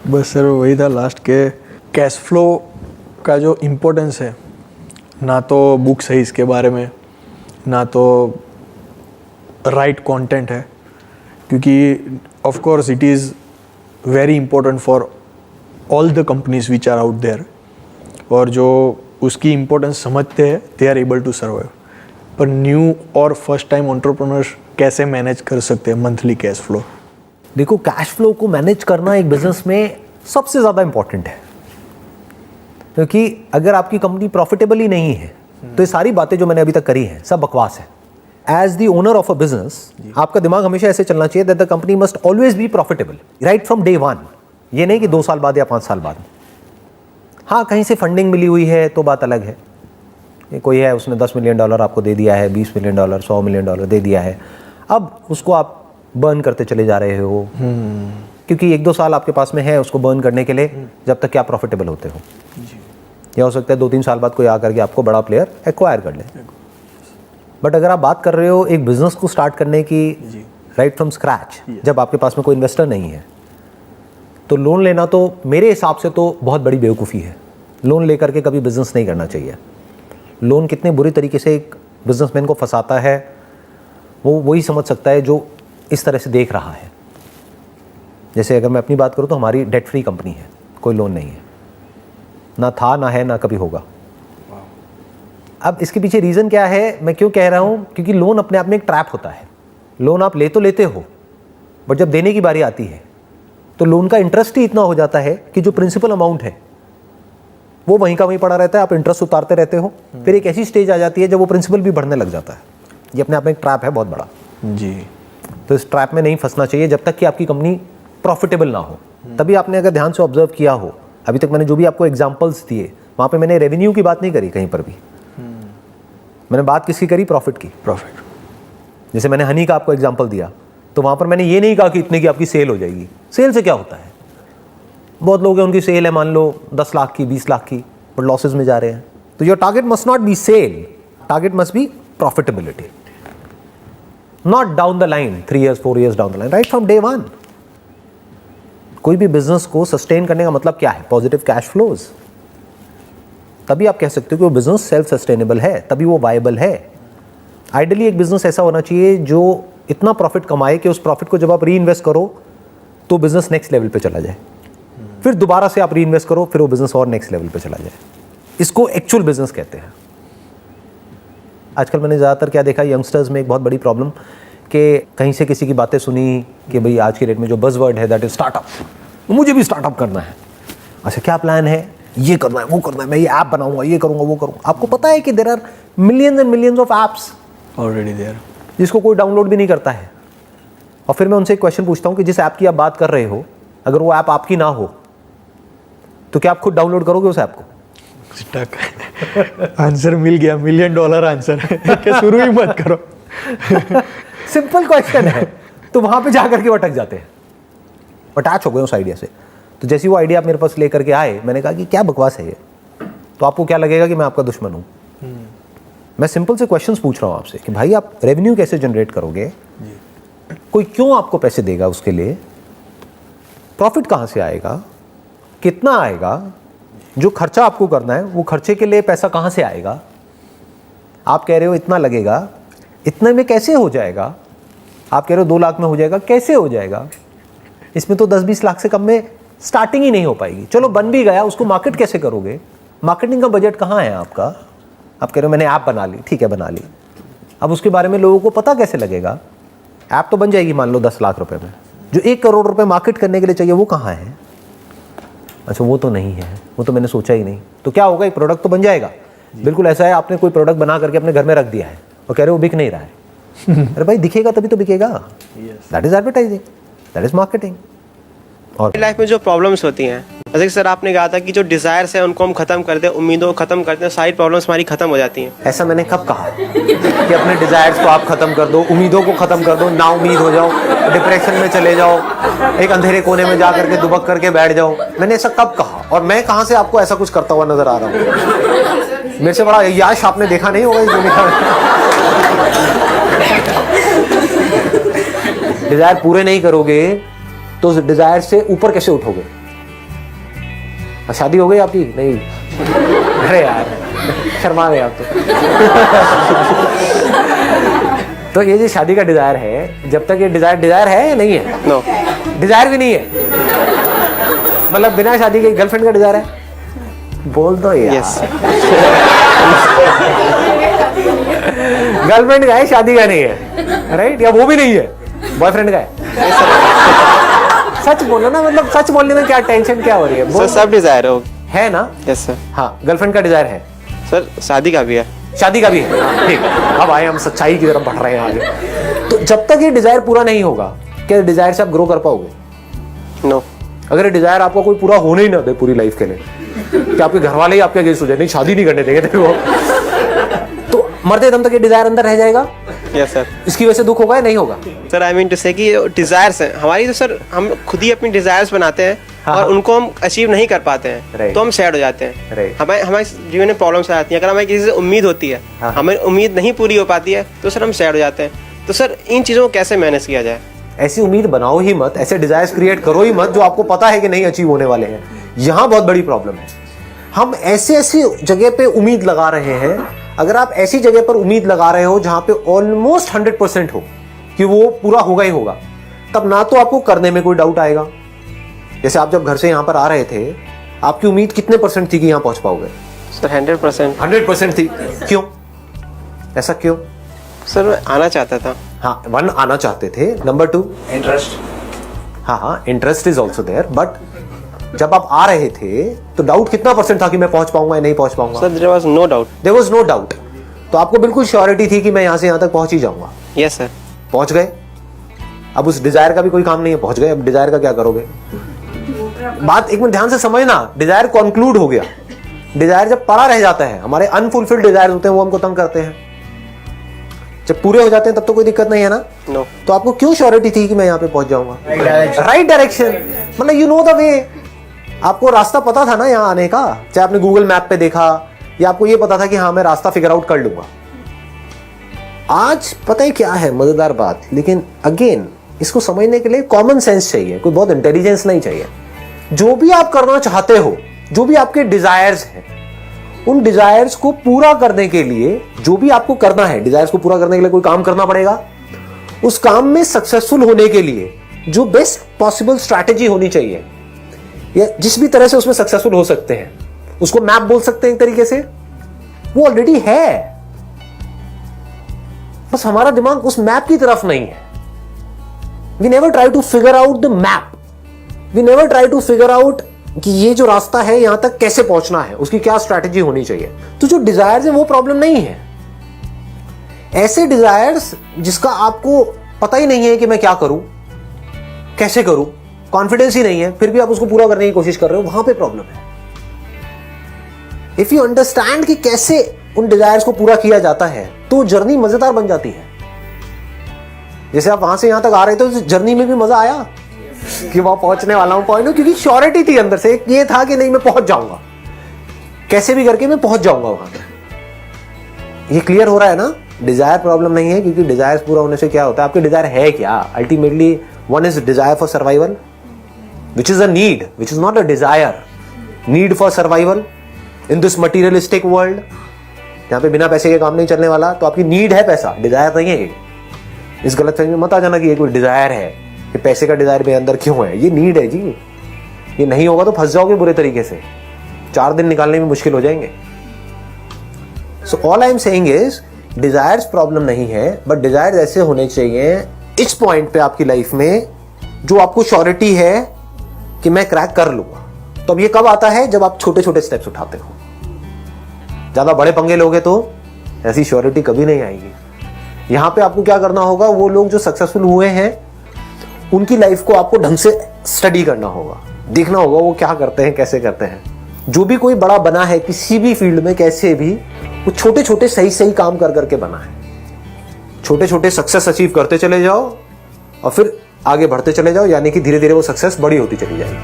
बस सर वही था लास्ट के कैश फ्लो का जो इम्पोर्टेंस है, ना तो बुक्स है इसके बारे में, ना तो राइट कंटेंट है, क्योंकि of course it is very important for all the companies which are out there, और जो उसकी इम्पोर्टेंस समझते हैं they are able to survive. पर न्यू और फर्स्ट टाइम एंटरप्रेन्योर्स कैसे मैनेज कर सकते हैं मंथली कैश फ्लो? देखो, कैश फ्लो को मैनेज करना एक बिजनेस में सबसे ज़्यादा इंपॉर्टेंट है, क्योंकि अगर आपकी कंपनी प्रॉफिटेबल ही नहीं है तो ये सारी बातें जो मैंने अभी तक करी हैं सब बकवास है। As the owner of a business आपका दिमाग हमेशा ऐसे चलना चाहिए that the company must always be profitable right from day one. ये नहीं कि 2 साल बाद या 5 साल बाद। हाँ, कहीं से फंडिंग मिली हुई है तो बात अलग है, ये कोई है उसने $10 मिलियन आपको दे दिया है, $20 मिलियन, $100 मिलियन दे दिया है, अब उसको आप बर्न करते चले जा रहे हो, क्योंकि 1-2 साल आपके पास में है उसको बर्न करने के लिए, जब तक कि आप प्रॉफिटेबल होते हो। या हो सकता है 2-3 साल बाद कोई आकर के आपको बड़ा प्लेयर एक्वायर कर ले। बट अगर आप बात कर रहे हो एक बिजनेस को स्टार्ट करने की राइट फ्रॉम स्क्रैच, जब आपके पास में कोई इन्वेस्टर नहीं है, तो लोन लेना तो मेरे हिसाब से तो बहुत बड़ी बेवकूफ़ी है। लोन लेकर के कभी बिजनेस नहीं करना चाहिए। लोन कितने बुरी तरीके से एक बिजनेसमैन को फंसाता है वो वही समझ सकता है जो इस तरह से देख रहा है। जैसे अगर मैं अपनी बात करूं तो हमारी डेट फ्री कंपनी है, कोई लोन नहीं है, ना था ना है ना कभी होगा। अब इसके पीछे रीज़न क्या है, मैं क्यों कह रहा हूं, क्योंकि लोन अपने आप में एक ट्रैप होता है। लोन आप ले तो लेते हो, बट जब देने की बारी आती है तो लोन का इंटरेस्ट ही इतना हो जाता है कि जो प्रिंसिपल अमाउंट है वो वहीं का वहीं पड़ा रहता है, आप इंटरेस्ट उतारते रहते हो। फिर एक ऐसी स्टेज आ जाती है जब वो प्रिंसिपल भी बढ़ने लग जाता है। ये अपने आप में एक ट्रैप है बहुत बड़ा जी। तो इस ट्रैप में नहीं फंसना चाहिए जब तक कि आपकी कंपनी प्रॉफिटेबल ना हो। तभी आपने अगर ध्यान से ऑब्जर्व किया हो, अभी तक मैंने जो भी आपको एग्जांपल्स दिए वहाँ पे मैंने रेवेन्यू की बात नहीं करी कहीं पर भी। मैंने बात किसकी करी? प्रॉफिट की। प्रॉफिट। जैसे मैंने हनी का आपको एग्जांपल दिया तो वहाँ पर मैंने ये नहीं कहा कि इतने की आपकी सेल हो जाएगी। सेल से क्या होता है? बहुत लोग हैं उनकी सेल है मान लो 10 लाख की, 20 लाख की, बट लॉसेज में जा रहे हैं। तो your target must not be sale, target must be profitability, not down the line 3 years 4 years down the line, right from day one. कोई भी बिजनेस को सस्टेन करने का मतलब क्या है? Positive cash flows. तभी आप कह सकते हो कि वो बिजनेस सेल्फ सस्टेनेबल है, तभी वो वायबल है। आइडियली एक बिजनेस ऐसा होना चाहिए जो इतना प्रॉफिट कमाए कि उस प्रॉफिट को जब आप री इन्वेस्ट करो तो बिजनेस नेक्स्ट लेवल पे चला जाए, फिर दोबारा से आप री इन्वेस्ट करो, फिर वो बिजनेस और नेक्स्ट लेवल पे चला जाए। इसको एक्चुअल बिजनेस कहते हैं। आजकल मैंने ज़्यादातर क्या देखा, यंगस्टर्स में एक बहुत बड़ी प्रॉब्लम कि कहीं से किसी की बातें सुनी कि भाई आज के डेट में जो बज़वर्ड है दैट इज स्टार्टअप, मुझे भी स्टार्टअप करना है। अच्छा, क्या प्लान है? ये करना है, वो करना है, मैं ये ऐप बनाऊंगा, ये करूंगा, वो करूंगा। आपको पता है कि there are millions and millions of apps already there, जिसको कोई डाउनलोड भी नहीं करता है। और फिर मैं उनसे एक क्वेश्चन पूछता हूँ कि जिस ऐप की आप बात कर रहे हो, अगर वो ऐप आपकी ना हो तो क्या आप खुद डाउनलोड करोगे उस ऐप को? स्टक। आंसर मिल गया, $1 million आंसर कि शुरू ही मत करो। सिंपल क्वेश्चन है। तो वहां पे जाकर के अटक जाते हैं, अटैच हो गए उस आइडिया से। तो जैसी वो आइडिया आप मेरे पास लेकर के आए, मैंने कहा कि क्या बकवास है ये, तो आपको क्या लगेगा कि मैं आपका दुश्मन हूं। मैं सिंपल से क्वेश्चंस पूछ रहा हूं आपसे कि भाई आप रेवेन्यू कैसे जनरेट करोगे, कोई क्यों आपको पैसे देगा उसके लिए, प्रॉफिट कहां से आएगा, कितना आएगा, जो खर्चा आपको करना है वो खर्चे के लिए पैसा कहां से आएगा। आप कह रहे हो इतना लगेगा, इतने में कैसे हो जाएगा? आप कह रहे हो 2 लाख में हो जाएगा, कैसे हो जाएगा? इसमें तो 10-20 लाख से कम में स्टार्टिंग ही नहीं हो पाएगी। चलो बन भी गया, उसको मार्केट कैसे करोगे? मार्केटिंग का बजट कहाँ है आपका? आप कह रहे हो मैंने ऐप बना ली, ठीक है बना ली, अब उसके बारे में लोगों को पता कैसे लगेगा? ऐप तो बन जाएगी मान लो 10 लाख रुपए में, जो 1 करोड़ रुपए मार्केट करने के लिए चाहिए वो कहाँ है? अच्छा, वो तो नहीं है, वो तो मैंने सोचा ही नहीं। तो क्या होगा? एक प्रोडक्ट तो बन जाएगा। बिल्कुल ऐसा है, आपने कोई प्रोडक्ट बना करके अपने घर में रख दिया है और कह रहे हो वो बिक नहीं रहा है। अरे भाई दिखेगा तभी तो बिकेगा। That is advertising, that is marketing. और लाइफ में जो प्रॉब्लम्स होती हैं, जैसे कि सर आपने कहा था कि जो डिजायर्स है उनको हम खत्म कर दें, उम्मीदों को खत्म कर दें, सारी प्रॉब्लम्स हमारी खत्म हो जाती हैं। ऐसा मैंने कब कहा कि अपने डिजायर्स को आप खत्म कर दो, उम्मीदों को खत्म कर दो, ना उम्मीद हो जाओ, डिप्रेशन में चले जाओ, एक अंधेरे कोने में जा करके दुबक करके बैठ जाओ? मैंने ऐसा कब कहा? और मैं कहां से आपको ऐसा कुछ करता हुआ नजर आ रहा हूं? मेरे से बड़ा यश आपने देखा नहीं होगा इस दुनिया में। डिजायर पूरे नहीं करोगे तो डिजायर से ऊपर कैसे उठोगे? शादी हो गई आपकी? नहीं, अरे यार शर्मा गए आप तो ये जो शादी का डिजायर है, जब तक ये डिजायर है या नहीं है? नो, डिजायर भी नहीं है, मतलब बिना शादी के गर्लफ्रेंड का डिजायर है? बोल दो यार। यस, गर्लफ्रेंड का है, शादी का नहीं है, राइट? या वो भी नहीं है, बॉयफ्रेंड का है? सच बोलो ना, मतलब सच बोलने में क्या टेंशन क्या हो रही है? सर सब डिजायर है ना? Yes sir. हाँ, गर्लफ्रेंड का डिजायर है, सर शादी का भी है। शादी का भी है, हाँ, ठीक। अब आए हम सच्चाई की तरफ बढ़ रहे हैं आगे। तो जब तक ये डिजायर पूरा नहीं होगा, क्या डिजायर से आप ग्रो कर पाओगे? नो। अगर ये डिजायर आपका कोई पूरा होने ही ना दे पूरी लाइफ के लिए, कि आपके घर वाले ही आपके अगेंस्ट हो जाए, नहीं शादी नहीं करने देंगे तेरे को, तो मरते दम तक ये डिजायर अंदर रह जाएगा। Yes sir. इसकी वजह से दुख होगा या नहीं होगा? सर आई मीन टू से कि डिजायर्स हैं हमारी, तो सर हम खुद ही अपनी डिजायर्स बनाते हैं और उनको हम अचीव नहीं कर पाते हैं, तो हम सैड हो जाते हैं। हमारे जीवन में प्रॉब्लम्स आती हैं। अगर हमें किसी से उम्मीद होती है, हमें उम्मीद नहीं पूरी हो पाती है, तो सर हम सैड हो जाते हैं। तो सर इन चीज़ों को कैसे मैनेज किया जाए? ऐसी उम्मीद बनाओ ही मत, ऐसे डिजायर्स क्रिएट करो ही मत जो आपको पता है कि नहीं अचीव होने वाले हैं। यहाँ बहुत बड़ी प्रॉब्लम है। हम ऐसी जगह पे उम्मीद लगा रहे हैं। अगर आप ऐसी जगह पर उम्मीद लगा रहे हो जहां पे ऑलमोस्ट 100% हो कि वो पूरा होगा ही होगा, तब ना तो आपको करने में कोई डाउट आएगा। जैसे आप जब घर से यहाँ पर आ रहे थे, आपकी उम्मीद कितने % थी कि यहाँ पहुंच पाओगे? सर 100%। 100% थी। क्यों? ऐसा क्यों? सर मैं आना चाहता था। हाँ, 1 आना चाहते थे, नंबर 2 इंटरेस्ट। हाँ, interest is also there, but जब आप आ रहे थे तो डाउट कितना % था कि मैं पहुंच पाऊंगा या नहीं पहुंच पाऊंगा? Sir there was no doubt. There was no doubt. तो आपको बिल्कुल श्योरिटी थी कि मैं यहां से यहां तक पहुंच ही जाऊंगा। Yes sir. पहुंच गए। अब उस डिजायर का भी कोई काम नहीं है, पहुंच गए। अब डिजायर का क्या करोगे? बात एक मिनट ध्यान से समझना। डिजायर कंक्लूड हो गया। डिजायर जब पड़ा रह जाता है, हमारे अनफुलफिल्ड डिजायर होते हैं, वो हमको तंग करते हैं। जब पूरे हो जाते हैं तब तो कोई दिक्कत नहीं है ना? नो। तो आपको क्यों श्योरिटी थी कि मैं यहाँ पे पहुंच जाऊंगा? राइट डायरेक्शन, मतलब यू नो द वे। आपको रास्ता पता था ना यहाँ आने का, चाहे आपने गूगल मैप पे देखा या आपको ये पता था कि हाँ मैं रास्ता फिगर आउट कर लूंगा। आज पता है क्या है मजेदार बात, लेकिन अगेन इसको समझने के लिए कॉमन सेंस चाहिए, कोई बहुत इंटेलिजेंस नहीं चाहिए। जो भी आप करना चाहते हो, जो भी आपके डिजायर्स हैं, उन डिजायर्स को पूरा करने के लिए जो भी आपको करना है, डिजायर्स को पूरा करने के लिए कोई काम करना पड़ेगा। उस काम में सक्सेसफुल होने के लिए जो बेस्ट पॉसिबल स्ट्रैटेजी होनी चाहिए, या जिस भी तरह से उसमें सक्सेसफुल हो सकते हैं, उसको मैप बोल सकते हैं एक तरीके से, वो ऑलरेडी है। बस हमारा दिमाग उस मैप की तरफ नहीं है। We never try to figure out the map. We never try to figure out कि ये जो रास्ता है यहां तक कैसे पहुंचना है, उसकी क्या स्ट्रैटेजी होनी चाहिए। तो जो डिजायर्स है वो प्रॉब्लम नहीं है। ऐसे डिजायर्स जिसका आपको पता ही नहीं है कि मैं क्या करूं, कैसे करूं, कॉन्फिडेंस ही नहीं है, फिर भी आप उसको पूरा करने की कोशिश कर रहे हो, वहां पे प्रॉब्लम है। इफ यू अंडरस्टैंड कि कैसे उन डिजायर्स को पूरा किया जाता है, तो जर्नी मजेदार बन जाती है। जैसे आप वहां से यहां तक आ रहे थे, तो जर्नी में भी मजा आया कि वहां पहुंचने वाला हूं पॉइंट, क्योंकि श्योरिटी थी अंदर से, ये था कि नहीं मैं पहुंच जाऊंगा, कैसे भी करके मैं पहुंच जाऊंगा वहां पे। ये क्लियर हो रहा है ना? डिजायर प्रॉब्लम नहीं है, क्योंकि डिजायर पूरा होने से क्या होता है, आपके डिजायर है क्या ultimately? One is desire for survival, which is a need, which is not a desire. Need for survival in this materialistic world, जहां पे बिना पैसे के काम नहीं चलने वाला। तो आपकी नीड है पैसा, डिजायर नहीं है। इस गलतफहमी में मत आ जाना कि ये कोई डिजायर है, कि पैसे का डिजायर मेरे अंदर क्यों है। ये नीड है जी। ये नहीं होगा तो फंस जाओगे बुरे तरीके से, 4 दिन निकालने में मुश्किल हो जाएंगे। So all I am saying is, desires problem नहीं है, बट डिजायर्स ऐसे होने चाहिए इस पॉइंट पे आपकी लाइफ में जो आपको श्योरिटी है कि मैं क्रैक कर लूंगा। तो अब ये कब आता है? जब आप छोटे छोटे स्टेप्स उठाते हो। ज्यादा बड़े पंगे लोगे तो ऐसी श्योरिटी कभी नहीं आएगी। यहां पे आपको क्या करना होगा, वो लोग जो सक्सेसफुल हुए हैं उनकी लाइफ को आपको ढंग से स्टडी करना होगा, देखना होगा वो क्या करते हैं, कैसे करते हैं। जो भी कोई बड़ा बना है किसी भी फील्ड में, कैसे भी, वो छोटे छोटे सही सही काम कर करके बना है। छोटे छोटे सक्सेस अचीव करते चले जाओ और फिर आगे बढ़ते चले जाओ, यानी कि धीरे धीरे वो सक्सेस बड़ी होती चली जाएगी।